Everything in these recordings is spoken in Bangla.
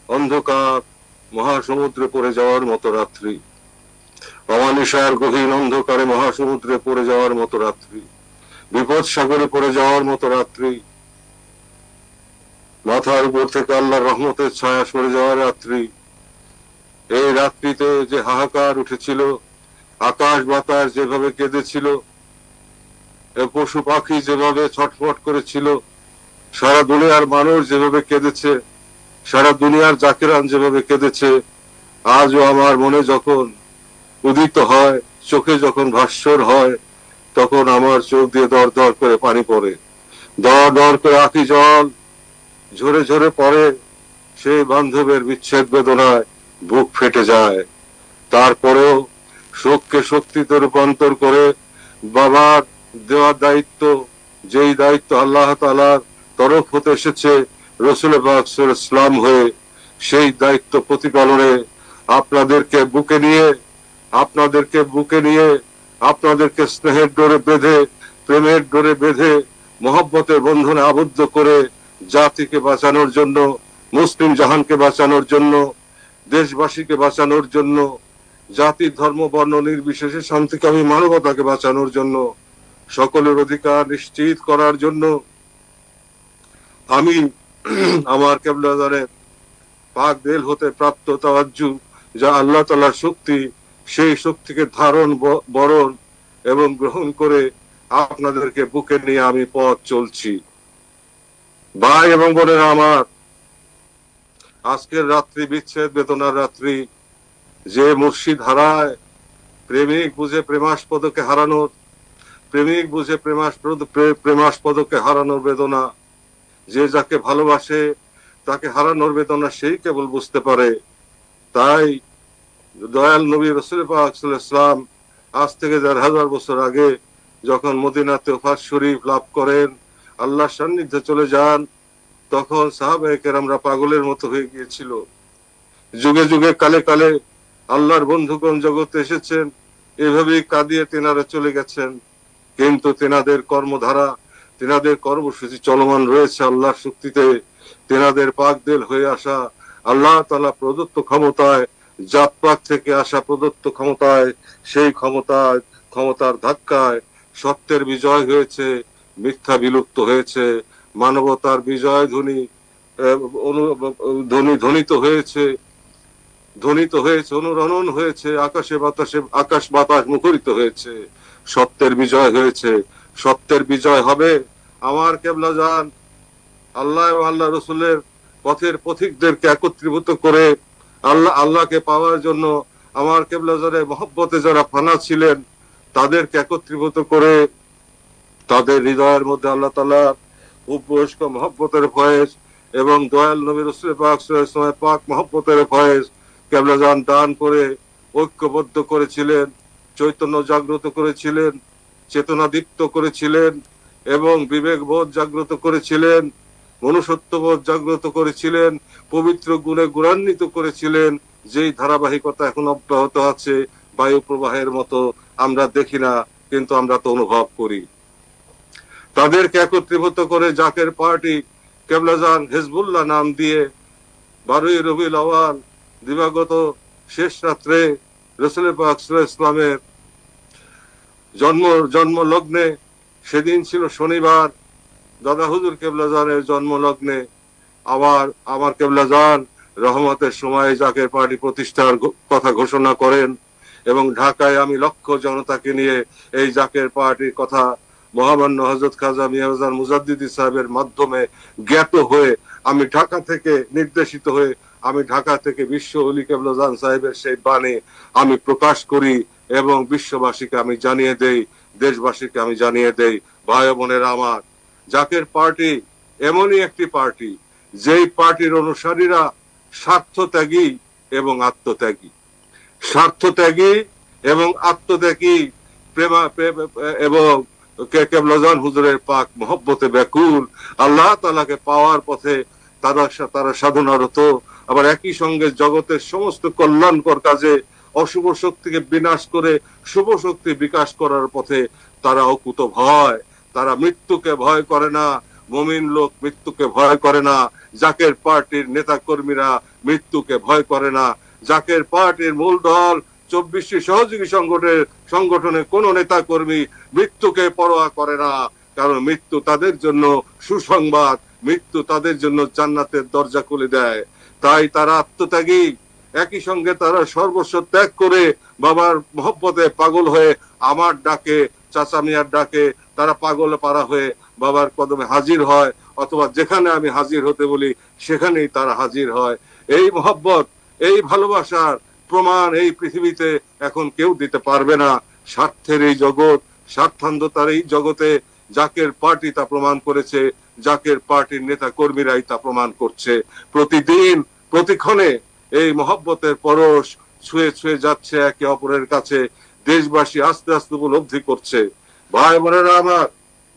অন্ধকার মহাসমুদ্রে পড়ে যাওয়ার মতো রাত্রি, অমানিসার গভীর অন্ধকারে মহাসমুদ্রে পড়ে যাওয়ার মতো রাত্রি, বিপদ সাগরে পড়ে যাওয়ার মতো রাত্রি, মাথার উপর থেকে আল্লাহর রহমতের ছায়া সরে যাওয়ার রাত্রি। এই রাত্রিতে যে হাহাকার উঠেছিল, আকাশ বাতাস যেভাবে কেঁদেছিল, পশু পাখি যেভাবে ছটফট করেছিল, সারা দুনিয়ার মানুষ যেভাবে কেঁদেছে, সারা দুনিয়ার জাকিরান যেভাবে কেঁদেছে, আজও আমার মনে যখন উদিত হয়, চোখে যখন ভাস্বর হয়, তখন আমার চোখ দিয়ে দর দর করে পানি পড়ে, দর দর করে আঁখি জল ঝরে ঝরে পড়ে। সেই বান্ধবের বিচ্ছেদ বেদনায় বুক ফেটে যায়। তারপরেও শোককে শক্তিতে রূপান্তর করে বাবার দেওয়া দায়িত্ব, যেই দায়িত্ব আল্লাহ তাআলার তরফ হতে এসেছে রাসূল পাক সাল্লাল্লাহু আলাইহি ওয়াসাল্লাম হয়ে, সেই দায়িত্ব প্রতিপালনে আপনাদেরকে বুকে নিয়ে আপনাদেরকে স্নেহের ডোরে বেঁধে, প্রেমের ডোরে বেঁধে, মহব্বতের বন্ধনে আবদ্ধ করে জাতিকে বাঁচানোর জন্য, মুসলিম জাহানকে বাঁচানোর জন্য, দেশবাসীকে বাঁচানোর জন্য, জাতি ধর্ম বর্ণ নির্বিশেষে শান্তিকামী মানবতাকে বাঁচানোর জন্য, সকলের অধিকার নিশ্চিত করার জন্য আমি আমার কেবলাদারের পাক দেল হতে প্রাপ্ত তাওয়াজ্জু, যা আল্লাহ তাআলার শক্তি, সেই শক্তিকে ধারণ বরণ এবং গ্রহণ করে আপনাদেরকে বুকে নিয়ে আমি পথ চলছি। ভাই এবং বোনেরা আমার, আজকের রাত্রি বিচ্ছেদ বেদনার রাত্রি। যে মুর্শিদ হারায়, প্রেমিক বুঝে প্রেমাস্পদকে হারানোর, প্রেমিক বুঝে প্রেমাস্পদকে হারানোর বেদনা, যে যাকে ভালোবাসে তাকে হারানোর বেদনা সেই কেবল বুঝতে পারে। তাই দয়াল নবী রাসূল পাক সাল্লাল্লাহু আলাইহি ওয়াসাল্লাম আজ থেকে ১,৫০০ বছর আগে যখন মদিনাতে ওফাত শরীফ লাভ করেন, আল্লাহর সান্নিধ্যে চলে যান, তখন সাহাবায়ে কেরামরা পাগলের মতো হয়ে গিয়েছিল। যুগে যুগে কালে কালে আল্লাহর বন্ধুগণ জগতে এসেছেন, এভাবেই কাঁদিয়ে তেনারা চলে গেছেন। কিন্তু তেনাদের কর্মধারা, তেনাদের কর্মসূচি চলমান রয়েছে আল্লাহর শক্তিতে। তেনাদের পাক দেল হয়ে আসা আল্লাহ তাআলা প্রদত্ত ক্ষমতায়, জাতপাত থেকে আসা প্রদত্ত ক্ষমতায়, সেই ক্ষমতার ধাক্কায় সত্যের বিজয় হয়েছে, মিথ্যা বিলুপ্ত হয়েছে, মানবতার বিজয় ধ্বনি ধ্বনিত হয়েছে, অনুরণন হয়েছে, আকাশ বাতাস মুখরিত হয়েছে, সত্যের বিজয় হয়েছে। সত্যের বিজয় হবে। আমার কেবলা জান আল্লাহ এবং আল্লাহ রসুলের পথের পথিকদেরকে একত্রীভূত করে আল্লাহকে পাওয়ার জন্য আমার কেবলা জানের মহব্বতে যারা ফানা ছিলেন, তাদেরকে একত্রীভূত করে তাদের হৃদয়ের মধ্যে আল্লাহ তাআলা উপবয়স্ক মহব্বতের ফয়েজ এবং দয়াল নবী রাসূল পাক সাল্লাল্লাহু আলাইহি ওয়াসাল্লাম পাক মহব্বতের ফয়েজ কেবলা জান দান করে ঐক্যবদ্ধ করেছিলেন, চৈতন্য জাগ্রত করেছিলেন, চেতনা দীপ্ত করেছিলেন এবং বিবেকবোধ জাগ্রত করেছিলেন, মনুষ্যত্ববোধ জাগ্রত করেছিলেন, পবিত্র গুণে গুণান্বিত করেছিলেন। যেই ধারাবাহিকতা এখন অব্যাহত আছে, বায়ু প্রবাহের মতো আমরা দেখি না, কিন্তু আমরা তো অনুভব করি। তাদেরকে একত্রীভূত করে জাকের পার্টি কেবলাজান হিজবুল্লাহ নাম দিয়ে 12ই রবিউল আউয়াল দিবাগত শেষ রাত্রে রাসূল পাক সাল্লাল্লাহু আলাইহি ওয়াসাল্লামের জন্ম লগ্নে, সেদিন ছিল শনিবার, দাদা হুজুর কেবলাজানের জন্ম লগ্নে আবার আমার কেবলাজান রহমতের সময় জাকের পার্টি প্রতিষ্ঠার কথা ঘোষণা করেন এবং ঢাকায় আমি লক্ষ জনতাকে নিয়ে এই জাকের পার্টির কথা মহামান্য হযরত খাজা মিয়াজান মুজাদ্দিদি সাহেবের মাধ্যমে জ্ঞাত হয়ে আমি ঢাকা থেকে নির্দেশিত হয়ে আমি ঢাকা থেকে বিশ্ব ওলি কেবলাজান সাহেবের সেই বাণী আমি প্রকাশ করি এবং বিশ্ববাসীকে আমি জানিয়ে দেই, দেশবাসীকে আমি জানিয়ে দেই। ভাই বোনেরা আমার, জাকের পার্টি এমনই একটি পার্টি, যেই পার্টির অনুসারীরা স্বার্থত্যাগী এবং আত্মত্যাগী, স্বার্থত্যাগী এবং আত্মত্যাগী, এবং কেবলাজান হুজুরের পাক মহব্বতে ব্যাকুল, আল্লাহ তাআলাকে পাওয়ার পথে তারা সাধনারত, আবার একই সঙ্গে জগতের সমস্ত কল্যাণকর কাজে অশুভ শক্তিকে বিনাশ করে শুভ শক্তি বিকাশ করার পথে তারা অকুত ভয়। তারা মৃত্যুকে ভয় করে না, মুমিন লোক মৃত্যুকে ভয় করে না, জাকের পার্টির নেতা কর্মীরা মৃত্যুকে ভয় করে না। জাকের পার্টির মূল দল 24টি সহযোগী সংগঠনের কোন নেতা কর্মী মৃত্যুকে পরোয়া করে না, কারণ মৃত্যু তাদের জন্য সুসংবাদ, মৃত্যু তাদের জন্য জান্নাতের দরজা খুলে দেয়। তাই তারা আত্মত্যাগী, একই সঙ্গে তারা সর্বস্ব ত্যাগ করে বাবার মহব্বতে পাগল হয়ে আমার ডাকে, চাচা মিয়ার ডাকে তারা পাগল পারা হয়ে বাবার কদমে হাজির হয়, অথবা যেখানে আমি হাজির হতে বলি সেখানেই তারা হাজির হয়। এই মহব্বত, এই ভালোবাসার প্রমাণ এই পৃথিবীতে এখন কেউ দিতে পারবে না। স্বার্থের এই জগৎ, স্বার্থান্ধতার এই জগতে জাকের পার্টি তা প্রমাণ করেছে, জাকের পার্টির নেতা কর্মীরাই তা প্রমাণ করছে। প্রতিদিন প্রতিক্ষণে এই মহব্বতের পরশ ছুঁয়ে ছুঁয়ে যাচ্ছে একে অপরের কাছে। দেশবাসী আস্তে আস্তে উপলব্ধি করছে, ভাই বোনেরা আমার,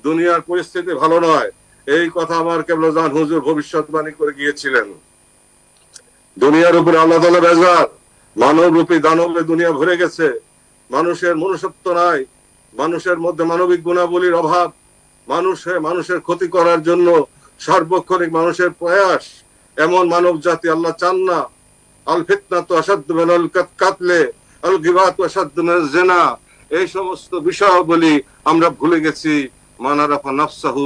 দুনিয়ার পরিস্থিতি ভালো নয়। এই কথা আমার কেবলাজান হুজুর ভবিষ্যৎবাণী করে গিয়েছিলেন। দুনিয়ার উপরে আল্লাহ তাআলা বেজার, মানব রূপী দানবে দুনিয়া ভরে গেছে। মানুষের মনুষ্যত্ব নাই, মানুষের মধ্যে মানবিক গুণাবলীর অভাব, মানুষের ক্ষতি করার জন্য সার্বক্ষণিক মানুষের প্রয়াস। এমন মানব জাতি আল্লাহ চান না। আল ফিতনাতু আশাদ্দু মিনাল কাতলে আল গিবাতু আশাদ্দু মিনাজ জিনা, এই সমস্ত বিষয়াবলী আমরা ভুলে গেছি। মান আরাফা নাফসাহু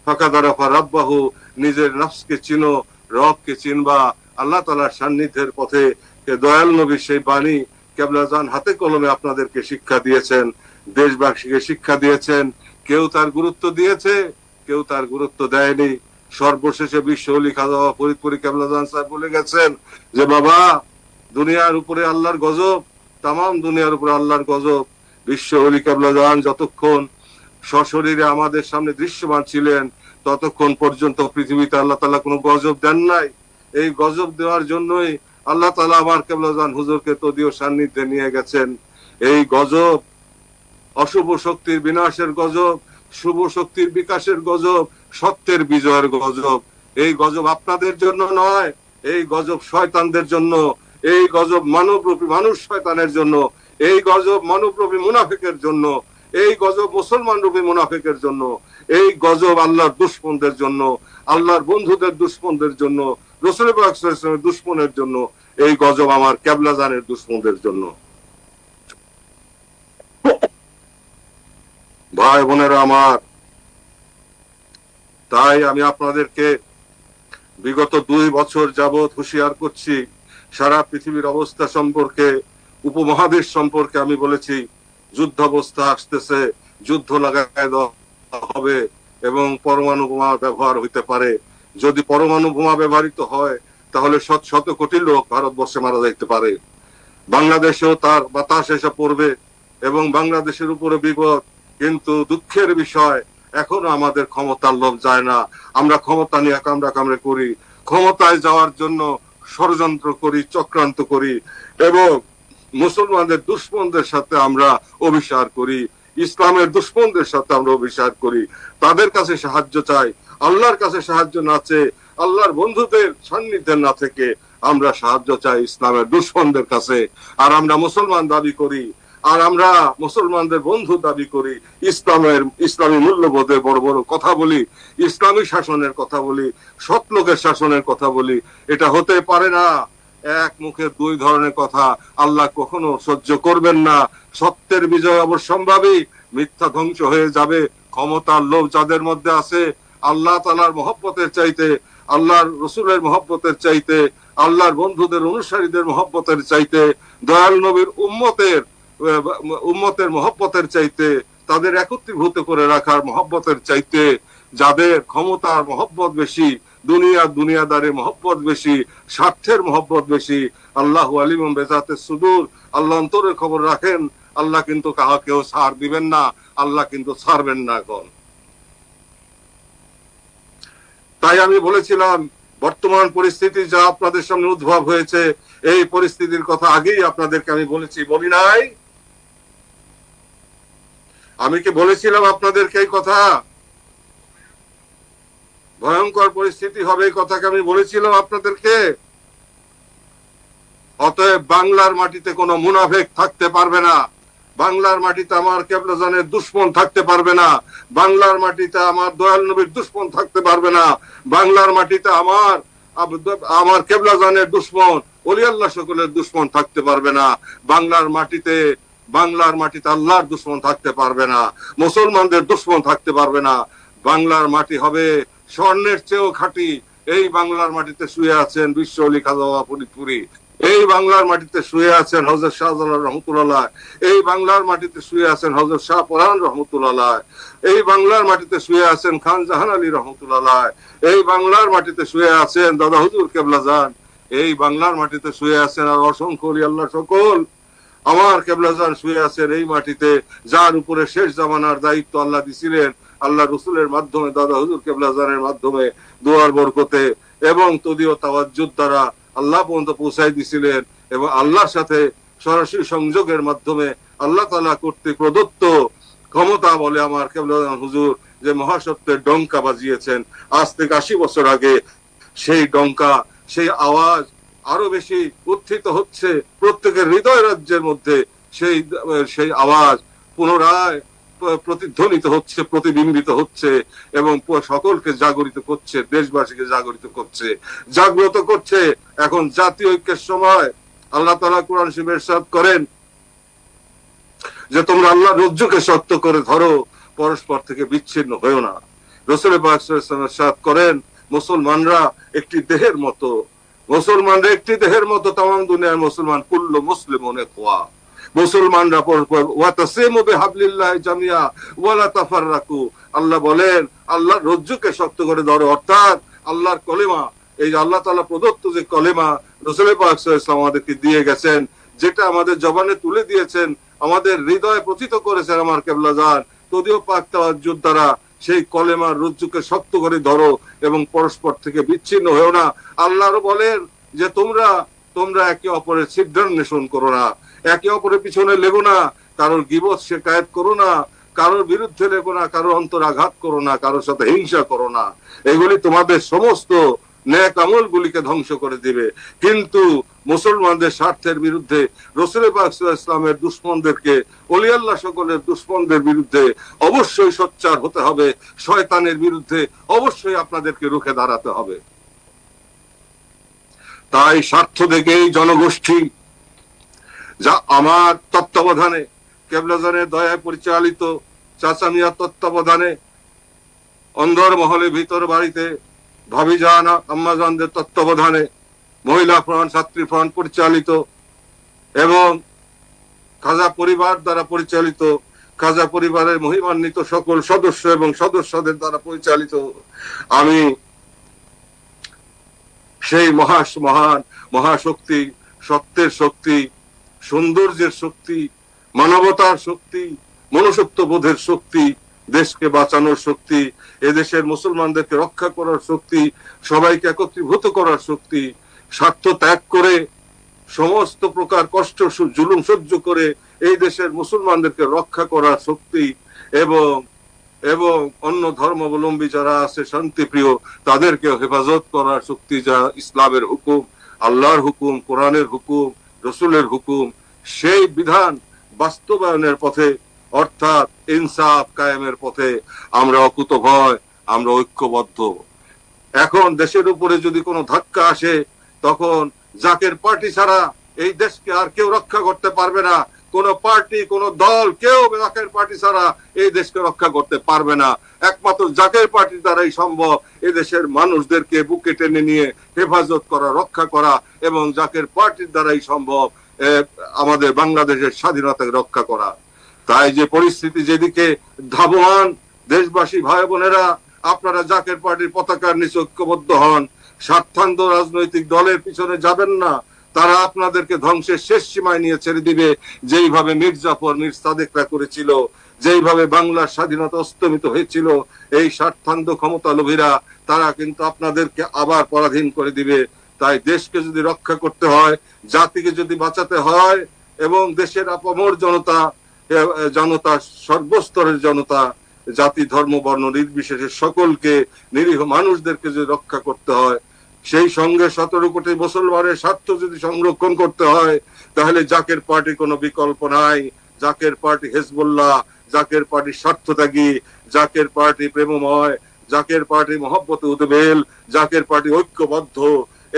ফাকাদ আরাফা রাব্বাহু, নিজের নফসকে চিনো, রবকে চিনবা। আল্লাহ তাআলার সান্নিধ্যের পথে দয়াল নবীর সেই বাণী কেবলাজান হাতে কলমে আপনাদেরকে শিক্ষা দিয়েছেন, দেশবাসীকে শিক্ষা দিয়েছেন। কেউ তার গুরুত্ব দিয়েছে, কেউ তার গুরুত্ব দেয়নি। সর্বশেষে বিশ্ব ওলি খাজা ফরিদপুরি কেবলাজান সাহেব বলে গেছেন যে বাবা, দুনিয়ার উপরে আল্লাহর গজব, তামাম দুনিয়ার উপরে আল্লাহর গজব। বিশ্ব ওলি কেবলাজান যতক্ষণ সশরীরে আমাদের সামনে দৃশ্যমান ছিলেন, ততক্ষণ পর্যন্ত পৃথিবীতে আল্লাহ তাআলা কোনো গজব দেন নাই। এই গজব দেওয়ার জন্যই আল্লাহ তাআলা আমার কেবলাজান হুজুরকে তদীয় সান্নিধ্যে নিয়ে গেছেন। এই গজব অশুভ শক্তির বিনাশের গজব, শুভ শক্তির বিকাশের গজব, সত্যের বিজয়ের গজব। এই গজব আপনাদের জন্য নয়, এই গজব শয়তানদের জন্য, এই গজব মানবরূপী মানুষ শয়তানের জন্য, এই গজব মানবরূপী মুনাফিকের জন্য, এই গজব মুসলমান রূপী মুনাফিকের জন্য, এই গজব আল্লাহর দুশমনদের জন্য, আল্লাহর বন্ধুদের দুশমনদের জন্য, রাসূল পাক সাল্লাল্লাহু আলাইহি ওয়াসাল্লামের দুশমনের জন্য। এই গজব আমার কেবলাজানের দুশমনদের জন্য। ভাই বোনেরা আমার, তাই আমি আপনাদেরকে বিগত 2 বছর যাবৎ হুঁশিয়ার করছি, সারা পৃথিবীর অবস্থা সম্পর্কে, উপমহাদেশ সম্পর্কে আমি বলেছি যুদ্ধাবস্থা আসতেছে, যুদ্ধ লাগায় দেওয়া হবে এবং পরমাণু বোমা ব্যবহার হইতে পারে। যদি পরমাণু বোমা ব্যবহৃত হয় তাহলে শত শত কোটি লোক ভারতবর্ষে মারা যাইতে পারে। বাংলাদেশেও তার বাতাস এসে পড়বে এবং বাংলাদেশের উপরে বিপদ। কিন্তু দুঃখের বিষয়, এখনো আমাদের ক্ষমতার লোভ যায় না। আমরা ক্ষমতা নিয়ে কামড়া কামড়ে করি, ক্ষমতায় যাওয়ার জন্য ষড়যন্ত্র করি, চক্রান্ত করি এবং মুসলমানদের দুশমনদের সাথে আমরা অভিসার করি, ইসলামের দুশমনদের সাথে আমরা অভিসার করি। তাদের কাছে সাহায্য চাই, আল্লাহর কাছে সাহায্য না চেয়ে, আল্লাহর বন্ধুদের সান্নিধ্যে না থেকে আমরা সাহায্য চাই ইসলামের দুশমনদের কাছে। আর আমরা মুসলমান দাবি করি, আর আমরা মুসলমানদের বন্ধু দাবি করি, ইসলামী মূল্যবোধের বড় বড় কথা বলি, ইসলামী শাসনের কথা বলি, সৎ লোকের শাসনের কথা বলি। এটা হতে পারে না। এক মুখে 2 ধরনের কথা আল্লাহ কখনো সহ্য করবেন না। সত্যের বিজয় অবশ্যম্ভাবী, মিথ্যা ধ্বংস হয়ে যাবে। ক্ষমতার লোভ যাদের মধ্যে আছে, আল্লাহ তাআলার মহব্বতের চাইতে, আল্লাহর রসুলের মহব্বতের চাইতে, আল্লাহর বন্ধুদের অনুসারীদের মহব্বতের চাইতে, দয়াল নবীর উম্মতের মহব্বতের চাইতে, তাদের একত্রীভূত করে রাখার মহব্বতের চাইতে, যাদের ক্ষমতার মহব্বত বেশি, দুনিয়াদারের মহব্বত বেশি, স্বার্থের মহব্বত বেশি, আল্লাহু আলিমুম বিযাতিস সুদূর, আল্লাহ অন্তরের খবর রাখেন। আল্লাহ কিন্তু কাউকেও ছাড় দিবেন না, আল্লাহ কিন্তু ছাড়বেন না এখন। তাই আমি বলেছিলাম বর্তমান পরিস্থিতি যা আপনাদের সামনে উদ্ভব হয়েছে, এই পরিস্থিতির কথা আগেই আপনাদেরকে আমি বলেছি, বলি নাই? আমি কি বলেছিলাম আপনাদেরকে এই কথা? ভয়ঙ্কর পরিস্থিতি হবে এই কথাকে আমি বলেছিলাম আপনাদেরকে। অতএব বাংলার মাটিতে কোনো মুনাফিক থাকতে পারবে না, বাংলার মাটিতে আমার কেবলাজানের দুশমন থাকতে পারবে না, বাংলার মাটিতে আমার দয়াল নবীর দুশমন থাকতে পারবে না, বাংলার মাটিতে আমার আমার কেবলা জানের দুশ্মন, ওলি আল্লাহ সকলের দুশ্মন থাকতে পারবে না। বাংলার মাটিতে আল্লাহর দুশ্মন থাকতে পারবে না, মুসলমানদের দুশ্মন থাকতে পারবে না। বাংলার মাটি হবে স্বর্ণের চেয়েও খাঁটি। এই বাংলার মাটিতে শুয়ে আছেন বিশ্ব অলি খাজা বাবা ফরিদপুরি, এই বাংলার মাটিতে শুয়ে আছেন হযরত শাহজালাল রহমতুল্লাহ, এই বাংলার মাটিতে শুয়ে আছেন হযরত শাহ পরান রহমতুল্লাহ, এই বাংলার মাটিতে শুয়ে আছেন খান জাহান আলী রহমতুল্লাহ, এই বাংলার মাটিতে শুয়ে আছেন দাদা হুজুর কেবলা জান, এই বাংলার মাটিতে শুয়ে আছেন আর অসংখ্য অলি আল্লাহ সকল। আমার কেবলা জান শুয়ে আছেন এই মাটিতে, যার উপরে শেষ জামানার দায়িত্ব আল্লাহ দিছিলেন আল্লাহ রসুলের মাধ্যমে, দাদা হুজুর কেবলা জানের মাধ্যমে, দোয়ার বরকতে এবং তদীয় তাওয়াজ্জুদ দ্বারা আল্লাহ পর্যন্ত পৌঁছাই দিছিলেন। এবং আল্লাহর সাথে সরাসরি সংযোগের মাধ্যমে আল্লাহ তাআলা কর্তৃক প্রদত্ত ক্ষমতা বলে আমার কেবলা জান হুজুর যে মহাসত্যের ডঙ্কা বাজিয়েছেন আজ থেকে 80 বছর আগে, সেই ডঙ্কা, সেই আওয়াজ আরো বেশি উত্থিত হচ্ছে প্রত্যেকের হৃদয় রাজ্যের মধ্যে। সেই আওয়াজ পুনরায় প্রতিধ্বনিত হচ্ছে, প্রতিবিম্বিত হচ্ছে এবং সকলকে জাগরিত করছে, দেশবাসীকে জাগরিত করছে, জাগ্রত করছে। এখন জাতীয় ঐক্যের সময়। আল্লাহ তাআলা কোরআন শরীফে ইরশাদ করেন যে তোমরা আল্লাহর রজ্জুকে শক্ত করে ধরো, পরস্পর থেকে বিচ্ছিন্ন হয়েও না। রাসূল পাক সাল্লাল্লাহু আলাইহি ওয়াসাল্লাম ইরশাদ করেন মুসলমানরা একটি দেহের মতো, মুসলমানরা একটি দেহের মতো, তামাম দুনিয়ার মুসলমান, কুল্লু মুসলিমুন ইখওয়া। মুসলমানরা পরস্পর ওয়াতাসিমু বিহাবলিল্লাহি জামিয়া ওয়ালা তাফাররাকু। আল্লাহ বলেন আল্লাহর রজ্জুকে শক্ত করে ধরো, অর্থাৎ আল্লাহর কলেমা, এই যে আল্লাহ তাআলা প্রদত্ত যে কলেমা রাসূল পাক সাল্লাল্লাহু আলাইহি ওয়াসাল্লাম আমাদেরকে দিয়ে গেছেন, যেটা আমাদের জবানে তুলে দিয়েছেন, আমাদের হৃদয়ে প্রথিত করেছেন আমার কেবলা জান তদীয় পাক তাওয়াজ্জুদ দ্বারা, সেই কলেমার রজ্জুকে শক্ত করে ধরো এবং পরস্পর থেকে বিচ্ছিন্ন হও না। আল্লাহও বলেন যে তোমরা একে অপরের ছিদ্রান্বেষণ করো না, একে অপরের পিছনে লেগো না, কারোর গীবত শিকায়েত করো না, কারোর বিরুদ্ধে লেগো না, কারোর অন্তর আঘাত করো না, কারোর সাথে হিংসা করো না। এগুলি তোমাদের সমস্ত নেক আমল গুলিকে ধ্বংস করে দিবে। কিন্তু মুসলমানদের স্বার্থের বিরুদ্ধে, রাসূল পাক সাল্লাল্লাহু আলাইহি ওয়াসাল্লামের দুশমনদেরকে, ওলি আল্লাহ সকলের দুশমনদের বিরুদ্ধে অবশ্যই সোচ্চার হতে হবে। শয়তানের বিরুদ্ধে অবশ্যই আপনাদেরকে রুখে দাঁড়াতে হবে। তাই স্বার্থ দেখে এই জনগোষ্ঠী যা আমার তত্ত্বাবধানে, কেবলা জানের দয়ায় পরিচালিত চাচা মিয়ার তত্ত্বাবধানে, অন্দর মহলে ভিতর বাড়িতে ভাবি জান আম্মা জানদের তত্ত্বাবধানে মহিলা ফ্রন্ট, ছাত্রী ফ্রন্ট পরিচালিত এবং খাজা পরিবার দ্বারা পরিচালিত, খাজা পরিবারের মহিমান্বিত সকল সদস্য এবং সদস্যদের দ্বারা পরিচালিত, আমি সেই মহান মহাশক্তি, সত্যের শক্তি, সৌন্দর্যের শক্তি, মানবতার শক্তি, মনুষ্যত্ব বোধের শক্তি, দেশকে বাঁচানোর শক্তি, এদেশের মুসলমানদেরকে রক্ষা করার শক্তি, সবাইকে একত্রীভূত করার শক্তি, স্বার্থ ত্যাগ করে সমস্ত প্রকার কষ্ট জুলুম সহ্য করে এই দেশের মুসলমানদেরকে রক্ষা করার শক্তি এবং অন্য ধর্মাবলম্বী যারা আছে শান্তিপ্রিয় তাদেরকে হেফাজত করার শক্তি, যা ইসলামের হুকুম, আল্লাহর হুকুম, কোরআনের হুকুম, রসুলের হুকুম, সেই বিধান বাস্তবায়নের পথে অর্থাৎ ইনসাফ কায়েমের পথে আমরা অকুতভয়, আমরা ঐক্যবদ্ধ। এখন দেশের উপরে যদি কোনো ধাক্কা আসে তখন জাকের পার্টি ছাড়া এই দেশকে আর কেউ রক্ষা করতে পারবে না। কোন পার্টি, কোন দল, কেউ জাকের পার্টি ছাড়া এই দেশকে রক্ষা করতে পারবে না। একমাত্র জাকের পার্টির দ্বারাই সম্ভব এই দেশের মানুষদেরকে বুকে টেনে নিয়ে হেফাজত করা, রক্ষা করা, এবং জাকের পার্টির দ্বারাই সম্ভব আমাদের বাংলাদেশের স্বাধীনতাকে রক্ষা করা। তাই যে পরিস্থিতি যেদিকে ধাবমান, দেশবাসী ভাই বোনেরা, আপনারা জাকের পার্টির পতাকার নিচে ঐক্যবদ্ধ হন। স্বার্থান্ধ রাজনৈতিক দলের পিছনে যাবেন না, তারা আপনাদেরকে ধ্বংসের শেষ সীমায় নিয়ে ছেড়ে দিবে। যেইভাবে মীর জাফর, মীর সাদেকরা করেছিল, যেইভাবে বাংলার স্বাধীনতা অস্তমিত হয়েছিল, এই স্বার্থান্ধ ক্ষমতা লোভীরা তারা কিন্তু আপনাদেরকে আবার পরাধীন করে দিবে। তাই দেশকে যদি রক্ষা করতে হয়, জাতিকে যদি বাঁচাতে হয়, এবং দেশের আপামর জনতা, সর্বস্তরের জনতা, জাতি ধর্ম বর্ণ নির্বিশেষে সকলকে, নিরীহ মানুষদেরকে যদি রক্ষা করতে হয়, সেই সঙ্গে 17 কোটি মুসলমানের স্বার্থ যদি সংরক্ষণ করতে হয়, তাহলে জাকের পার্টি কোনো বিকল্প নাই। জাকের পার্টি হেজবুল্লাহ, জাকের পার্টি স্বার্থত্যাগী, জাকের পার্টি প্রেমময়, জাকের পার্টি মহব্বতে উদ্বেল, জাকের পার্টি ঐক্যবদ্ধ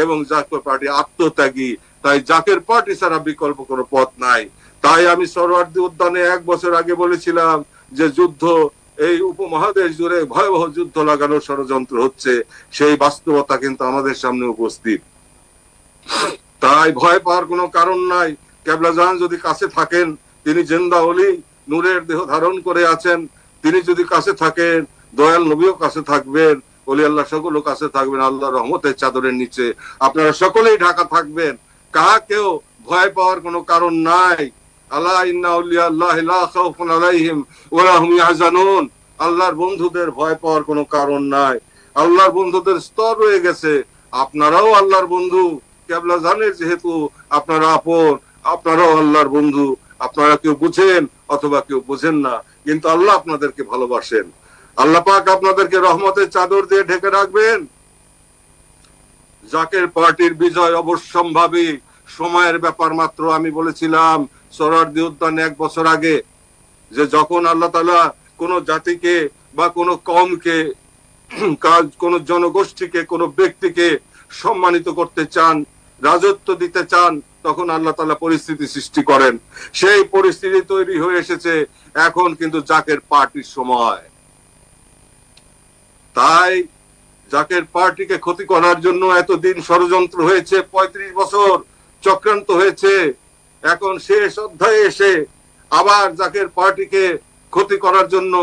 এবং জাকের পার্টি আত্মত্যাগী। তাই জাকের পার্টি ছাড়া বিকল্প কোনো পথ নাই। তাই আমি সোহরাওয়ার্দী উদ্যানে 1 বছর আগে বলেছিলাম যে যুদ্ধ এই উপমহাদেশ জুড়ে ভয়াবহ যুদ্ধ লাগানোর ষড়যন্ত্র হচ্ছে, সেই বাস্তবতা কিন্তু আমাদের সামনে উপস্থিত। তাই ভয় পাওয়ার কোনো কারণ নাই। কেবলা জাহান যদি কাছে থাকেন, তিনি জিন্দা ওলি, নূরের দেহ ধারণ করে আছেন, তিনি যদি কাছে থাকেন, দয়াল নবীও কাছে থাকবেন, ওলি আল্লাহ সকলও কাছে থাকবেন আল্লাহর রহমতের চাদরের নিচে। আপনারা সকলেই ঢাকা থাকবেন, কাহাকেও ভয় পাওয়ার কোনো কারণ নাই। আল্লাহ ইন্না আউলিয়া আল্লাহি লা খাউফুন আলাইহিম ওয়া লা হুম ইয়াহজানুন। আল্লাহর বন্ধুদের ভয় পাওয়ার কোনো কারণ নাই। আল্লাহর বন্ধুদের স্তর রয়ে গেছে, আপনারাও আল্লাহর বন্ধু। কেবলা জানের যেহেতু আপনারা আপন, আপনারাও আল্লাহর বন্ধু। আপনারা কেউ বুঝেন অথবা কেউ বুঝেন না, কিন্তু আল্লাহ আপনাদেরকে ভালোবাসেন। আল্লাহ পাক আপনাদেরকে রহমতের চাদর দিয়ে ঢেকে রাখবেন। জাকের পার্টির বিজয় অবশ্যম্ভাবী, সময়ের ব্যাপার মাত্র। আমি বলেছিলাম সোহরাওয়ার্দী উদ্যানে 1 বছর আগে যে যখন আল্লাহ তাআলা কোন জাতিকে বা কোন কওমকে, কোন জনগোষ্ঠীকে, কোন ব্যক্তিকে সম্মানিত করতে চান, রাজত্ব দিতে চান, তখন আল্লাহ তাআলা পরিস্থিতি সৃষ্টি করেন। সেই পরিস্থিতি তৈরি হয়ে এসেছে, এখন কিন্তু জাকের পার্টির সময়। তাই জাকের পার্টিকে ক্ষতি করার জন্য এতদিন ষড়যন্ত্র হয়েছে, 35 বছর চক্রান্ত হয়েছে। এখন শেষ অধ্যায়ে এসে আবার জাকের পার্টিকে ক্ষতি করার জন্য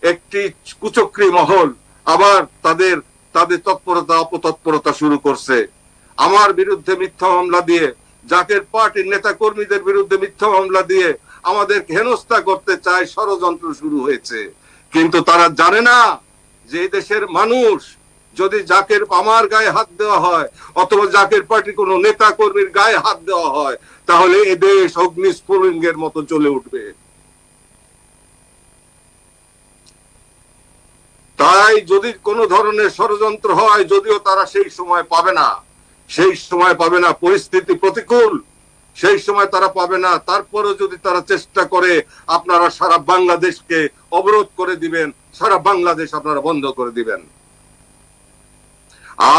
একটি কুচক্রী মহল আবার তাদের তৎপরতা অপতৎপরতা শুরু করছে। আমার বিরুদ্ধে মিথ্যা মামলা দিয়ে, জাকের পার্টির নেতা কর্মীদের বিরুদ্ধে মিথ্যা মামলা দিয়ে আমাদের হেনস্থা করতে চায়, ষড়যন্ত্র শুরু হয়েছে। কিন্তু তারা জানে না যে এই দেশের মানুষ যদি জাকের আমার গায়ে হাত দেওয়া হয় অথবা জাকের পার্টির কোন নেতা কর্মীর গায়ে হাত দেওয়া হয়, তাহলে এ দেশ অগ্নিস্ফুলিঙ্গের মতো জ্বলে উঠবে। তাই যদি কোন ধরনের ষড়যন্ত্র হয়, যদিও তারা সেই সময় পাবে না, পরিস্থিতি প্রতিকূল, সেই সময় তারা পাবে না, তারপরেও যদি তারা চেষ্টা করে, আপনারা সারা বাংলাদেশকে অবরোধ করে দিবেন, সারা বাংলাদেশ আপনারা বন্ধ করে দিবেন।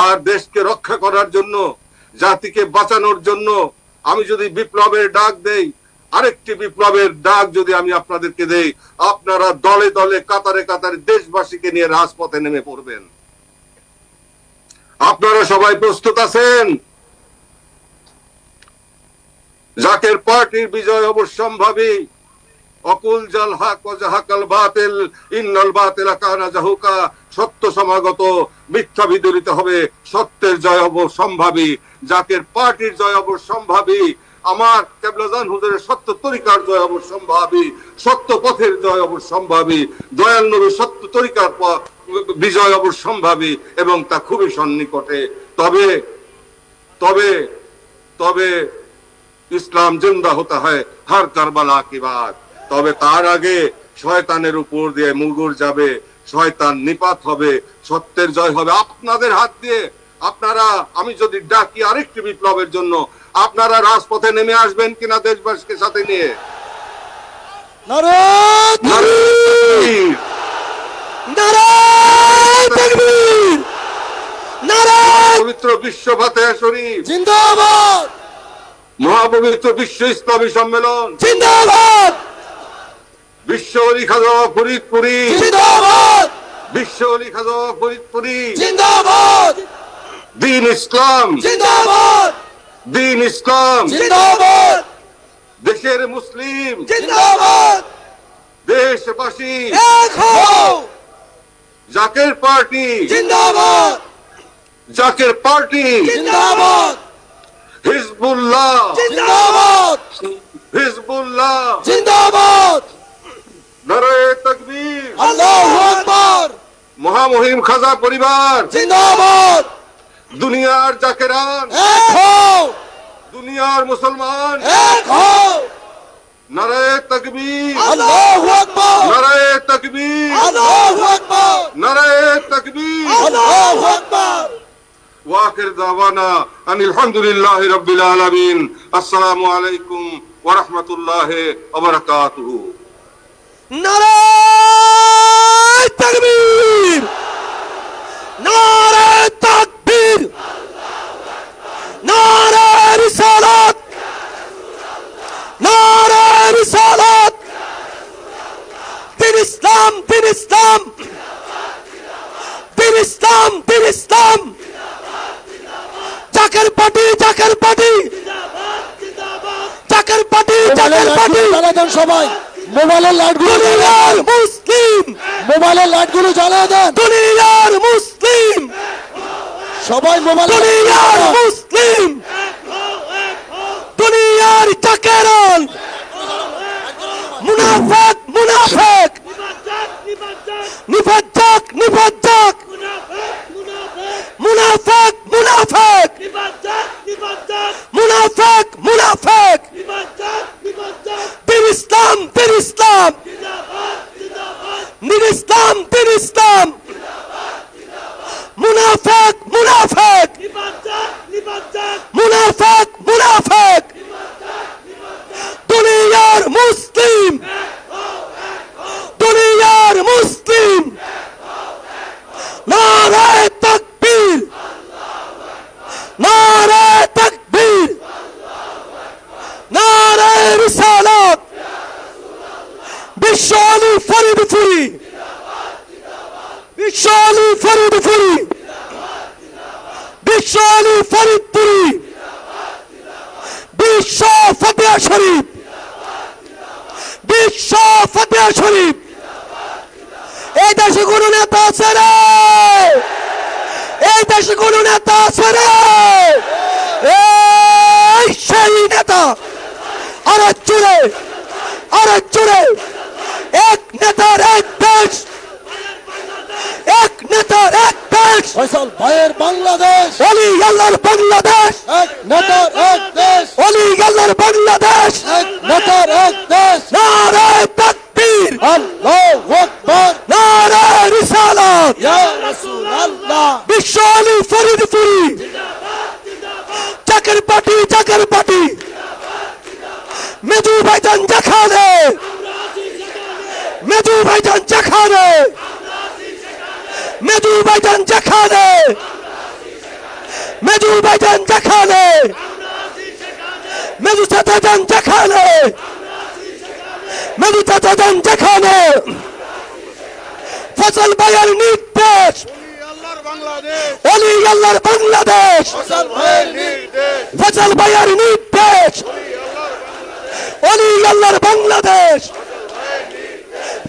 আর দেশকে রক্ষা করার জন্য, জাতিকে বাঁচানোর জন্য আমি যদি বিপ্লবের ডাক দেই, আরেকটি বিপ্লবের ডাক যদি আমি আপনাদেরকে দেই, আপনারা দলে দলে কাতারে কাতারে দেশবাসীকে নিয়ে রাজপথে নেমে পড়বেন। আপনারা সবাই প্রস্তুত আছেন? জাকের পার্টির বিজয় অবশ্যম্ভাবী। অকুল জাল হক ওয়া জাহাকাল বাতিল ইন্নাল বাতিলা কানা জাহুকা। সত্য সমাগত, মিথ্যা বিদরিত হবে, সত্যের জয় অবশ্যম্ভাবী, জাকের পার্টির জয় অবশ্যম্ভাবী, আমার কেবলা জান হুজুরের সত্য তরিকার জয় অবশ্যম্ভাবী, সত্য পথের জয় অবশ্যম্ভাবী, দয়াল নবীর সত্য তরিকার বিজয় অবশ্যম্ভাবী, এবং তা খুবই সন্নিকটে। তবে তবে তবে ইসলাম জিন্দা হতে হয় হর কারবালা কি বাত। তবে তার আগে শয়তানের উপর দিয়ে মুগুর যাবে, শয়তান নিপাত হবে, সত্যের জয় হবে আপনাদের হাত দিয়ে। আপনারা, আমি যদি ডাকি আরেকটি বিপ্লবের জন্য, আপনারা রাজপথে নেমে আসবেন কিনা দেশবাসীকে সাথে নিয়ে? নারে তাকবীর, নারে তাকবীর, নারে পবিত্র বিশ্ব ফাতিহা শরীফ জিন্দাবাদ, মহাপবিত্র বিশ্ব ইসলামী সম্মেলন জিন্দাবাদ, বিশ্ব অলি খাজা ফরিদপুরি জিন্দাবাদ, বিশ্ব অলি খাজা ফরিদপুরি জিন্দাবাদ, দ্বীন ইসলাম জিন্দাবাদ, দ্বীন ইসলাম জিন্দাবাদ, দেশের মুসলিম জিন্দাবাদ, দেশবাসী এক হও, জাকের পার্টি জিন্দাবাদ, জাকের পার্টি জিন্দাবাদ, হিজবুল্লাহ জিন্দাবাদ, হিজবুল্লাহ জিন্দাবাদ, নারে তাকবীর, আল্লাহু আকবার, মহামহিম খাজা পরিবার জিন্দাবাদ, দুনিয়ার জাকেরান, এক হও, দুনিয়ার মুসলমান, এক হও, নারে তাকবীর, আল্লাহু আকবার, নারে তাকবীর, আল্লাহু আকবার, নারে তাকবীর। আল্লাহু আকবার। ওয়াখির দাওয়ানা আনিল হামদুলিল্লাহি রাব্বিল আলামিন। আসসালামু আলাইকুম ওয়া রাহমাতুল্লাহি ওয়া বারাকাতুহু। নারে তাকবীর, নারে তাকবীর, নারে রিসালাত, নারে রিসালাত। দিন ইসলাম, দিন ইসলাম, দিন ইসলাম, দিন Islam. Zaker Party, Zaker Party, Zaker Party, Zaker Party. সবাই মোবাইলের লাইটগুলো দুনিয়ার মুসলিম, মোবাইলের লাইটগুলো জ্বালিয়ে দেন। দুনিয়ার মুসলিম, সবাই মোবাইল দুনিয়ার মুসলিম, দুনিয়ার জাকেরান। মুনাফিক, মুনাফিক, নিফাজ্জাক, নিফাজ্জাক, মুনাফিক, মুনাফিক, মুনাফিক, মুনাফিক। দিন ইসলাম, দিন ইসলাম, দিন ইসলাম, দিন ইসলাম। মুনাফিক, মুনাফিক, মুনাফিক, মুনাফিক। দুনিয়ার মুসলিম, দুনিয়ার মুসলিম। নারে তাকবীর, নারে তাকবীর, নারে রিসালাত। বিশ্ব আলী ফরিদপুরি, বিশ্ব আলী ফরিদপুরি, বিশ্ব আলী ফরিদপুরি, বিশ্ব ফতেহ শরীফ, বিশ্ব ফতেহ শরীফ। এই দেশে কোন নেতা আছে রে? এই দেশে কোন নেতা আছে রে? এই সেই নেতা। আরে জুড়ে, আরে জুড়ে। এক নেতার এক দেশ, এক নেতার এক দেশ। ফয়সাল ভাইয়ের বাংলাদেশ, অলি আল্লাহর বাংলাদেশ, এক নেতার এক দেশ, অলি আল্লাহর বাংলাদেশ। এক নেতার এক দেশ। নারে তাকবীর, আল্লাহু আকবার, নারে রিসালাত। ইয়া রাসূলুল্লাহ। বিশ্ব আলী ফরিদপুরি, জাকের পার্টি, জাকের পার্টি। মেজু ভাইজান যেখানে, মেজু ভাইজান যেখানে, মেজু ভাইজান যেখানে, মেজু ভাইজান যেখানে, মেজু চাচাজান যেখানে, মেজু চাচাজান যেখানে। ফসল ভাইয়ের নির্দেশ, অলি আল্লাহর বাংলাদেশ। ফয়সাল ভাইয়ের নির্দেশ, ফসল ভাইয়ের নির্দেশ, অলি আল্লাহর বাংলাদেশ।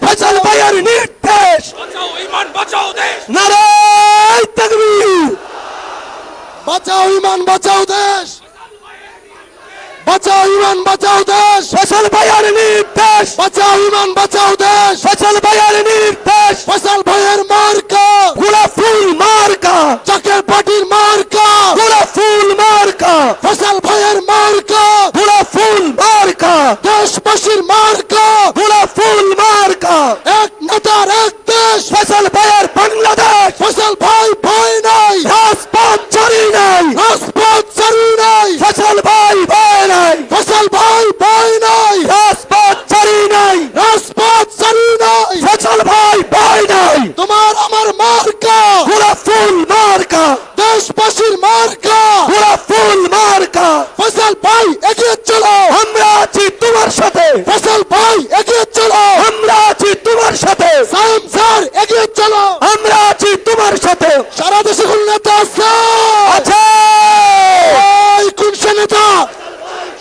ফসল ভাইয়ের নির্দেশ। বাঁচাও ঈমান, বাঁচাও দেশ। নারে তাকবীর, বাঁচাও ঈমান, বাঁচাও দেশ, বাঁচাও ঈমান, বাঁচাও দেশ, ফসল ভাইয়ের নির্দেশ। বাঁচাও ঈমান, বাঁচাও দেশ। ফসল ভাইয়ের নির্দেশ। ফয়সাল ভাইয়ের মার্কা, গোলাপ ফুল মার্কা, জাকের পার্টির মার্কা, গোলাপ ফুল মার্কা, ফয়সাল ভাইয়ের মার্কা, গোলাপ ফুল মার্কা, দেশবাসীর মার্কা, গোলাপ ফুল মার্কা। এক নেতার এক দেশ। ফসল ভাইয়ের বাংলাদেশ। ফয়সাল ভাই ভয় নাই, রাজপথ ছাড়ি নাই, রাজপথ ছাড়ি নাই, ফসল ভাই ভয় নাই, ফয়সাল ভাই ভয় নাই, রাজপথ ছাড়ি নাই, রাজপথ ছাড়ি নাই। ফসল ভাই ভয় নাই। তোমার আমার মার্কা, গোলাপ ফুল মার্কা, দেশবাসীর মার্কা, গোলাপ ফুল মার্কা। ফয়সাল ভাই এগিয়ে চলো, আমরা আছি তোমার সাথে, ফয়সাল ভাই এগিয়ে চলো, আমরা আছি তোমার সাথে, সায়েম স্যার এগিয়ে চলো। আমরা আছি তোমার সাথে। সারা দেশে কোন নেতা আছে? আছে এই কোন সে নেতা?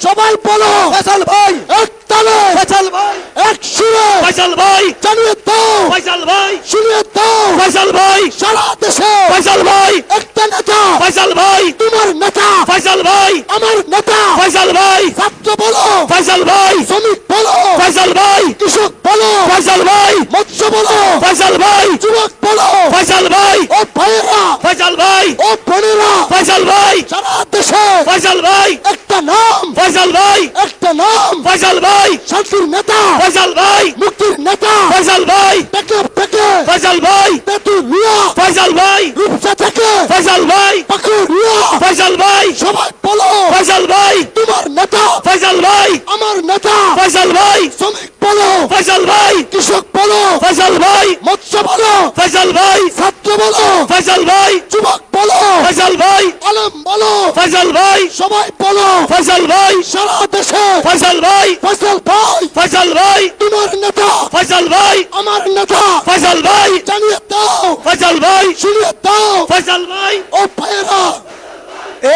সবাই বলো, ফসল ভাই, এক তালে, ফসল ভাই, এক সুরে ফসল ভাই, জানিয়ে দাও, ফসল ভাই, শুনিয়ে দাও। ফসল ভাই, সারা দেশে ফসল ভাই, একটা নেতা, ফসল ভাই, তোমার নেতা, ফসল ভাই, আমার নেতা। ফসল ভাই, ছাত্র বলো, ফসল ভাই, শ্রমিক বলো, ফসল ভাই, কৃষক বলো, ফসল ভাই, মৎস্য বলো, ফসল ভাই, যুবক বলো, ফসল ভাই, ও ভাইয়েরা, ফসল ভাই, ও বোনেরা, ফসল ভাই, সারা দেশে ফসল ভাই, একটা নাম, ফসল ভাই, একটা নাম, ফসল ভাই, শান্তির নেতা, ফসল ভাই, মুক্তির নেতা, ফসল ভাই, পেকে পেকে, ফসল ভাই, তেতুলিয়া, ফসল ভাই, রূপসা থেকে, ফসল ভাই, পাকুড়িয়া, ফসল ভাই, সবাই বলো, ফসল ভাই, তোমার নেতা, ফসল ভাই, আমার নেতা। ফসল ভাই, শ্রমিক বলো, ফসল ভাই, কৃষক বলো, ফসল ভাই, মৎস্য বলো, ফসল ভাই, ছাত্র বলো, ফসল ভাই, ফয়সাল ভাই, সবাই বলো ফয়সাল ভাই, সারা দেশে ফয়সাল ভাই, ফয়সাল ভাই ফয়সাল ভাই, তোমার নেতা ফয়সাল ভাই, আমার নেতা ফয়সাল ভাই, জানিয়ে দাও ফয়সাল ভাই, শুনিয়ে দাও ফয়সাল ভাই। ও ভাইয়েরা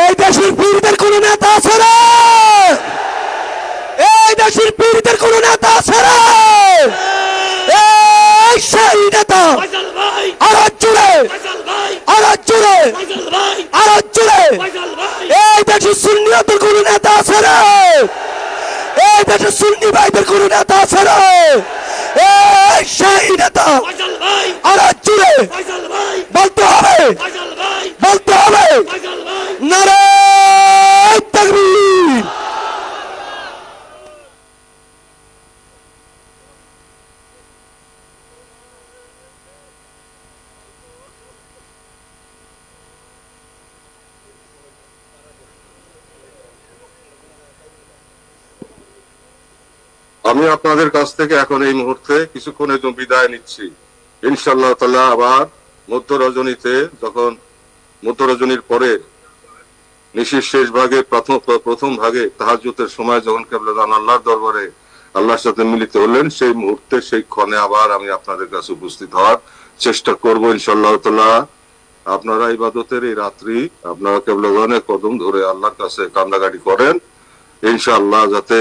এই দেশের পীরদের কোন নেতা আছে রে? এই দেশের পীরদের কোন নেতা আছে রে? এই সেই নেতা ফয়সাল ভাই, আরো জুড়ে, ফয়সাল ভাই, আরো জুড়ে, ফয়সাল ভাই, আরো জুড়ে। ফয়সাল ভাই, এই দেশের সুন্নিয়তের কোন নেতা আছে রে? এই দেশের সুন্নি ভাইদের কোন নেতা আছে রে? এই সেই নেতা ফয়সাল ভাই, আরো জুড়ে ফয়সাল ভাই, বলতে হবে, ফয়সাল ভাই, বলতে হবে। ফয়সাল ভাই। নারে তাকবীর। আমি আপনাদের কাছ থেকে এখন এই মুহূর্তে কিছুক্ষণের জন্য বিদায় নিচ্ছি। ইনশাআল্লাহ তাআলা আবার মধ্য রজনীতে, যখন মধ্য রজনীর পরে নিশির শেষ ভাগে প্রথম ভাগে তাহাজ্জুদের সময় যখন কেবলাদান আল্লাহর দরবারে আল্লাহর সাথে মিলিত হলেন, সেই মুহূর্তে সেই ক্ষণে আবার আমি আপনাদের কাছে উপস্থিত হওয়ার চেষ্টা করব ইনশাআল্লাহ তাআলা। আপনারা ইবাদতের এই রাত্রি আপনারা কেবলাদানের কদম ধরে আল্লাহর কাছে কান্দাকাটি করেন ইনশাআল্লাহ, যাতে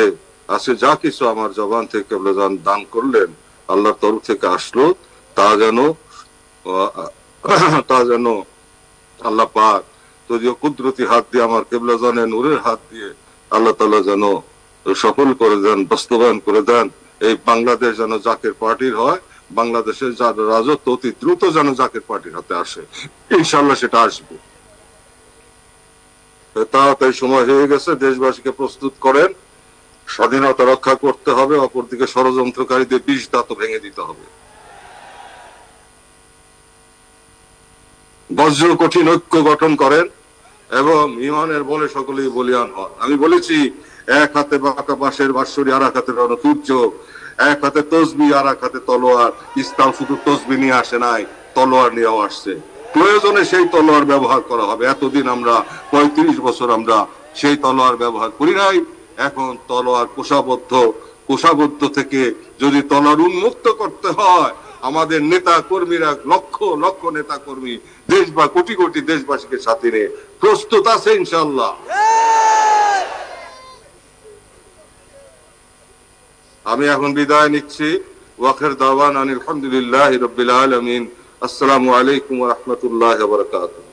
আজকে যা কিছু আমার জবান থেকে কেবলাদান দান করলেন, আল্লাহর তরফ থেকে আসলো, তা যেন আল্লাহ পাক যদিও কুদরতি হাত দিয়ে আমার কেবলাদানের নূরের হাত দিয়ে আল্লাহ তাআলা যেন সফল করে দেন, বাস্তবায়ন করে দেন। এই বাংলাদেশ যেন জাকের পার্টির হয়, বাংলাদেশের রাজত্ব অতি দ্রুত যেন জাকের পার্টির হাতে আসে, ইনশাআল্লাহ সেটা আসবে। তাড়াতাড়ি সময় হয়ে গেছে, দেশবাসীকে প্রস্তুত করেন। স্বাধীনতা রক্ষা করতে হবে, অপরদিকে ষড়যন্ত্রকারীদের বিষ দাঁত ভেঙে দিতে হবে। বজ্র কঠিন ঐক্য গঠন করেন এবং ইমানের বলে সকলেই বলিয়ান হন। আমি বলেছি, এক হাতে বাঁকা বাঁশের বাঁশরি, আর এক হাতে রণসূর্য, এক হাতে তসবি আর এক হাতে তলোয়ার। ইসলাম শুধু তসবি নিয়ে আসে নাই, তলোয়ার নিয়েও আসছে। প্রয়োজনে সেই তলোয়ার ব্যবহার করা হবে। এতদিন আমরা 35 বছর আমরা সেই তলোয়ার ব্যবহার করি নাই। এখন তলোয়ার কোষাবদ্ধ থেকে যদি তলোয়ার উন্মুক্ত করতে হয়, আমাদের নেতা কর্মীরা লক্ষ লক্ষ নেতা কর্মী কোটি কোটি দেশবাসীকে সাথে নিয়ে প্রস্তুত আছে ইনশাআল্লাহ। আমি এখন বিদায় নিচ্ছি। ওয়াখির দাওয়ানা আলহামদুলিল্লাহি রাব্বিল আলামিন। আসসালামু আলাইকুম ওয়া রাহমাতুল্লাহি ওয়া বারাকাতুহু।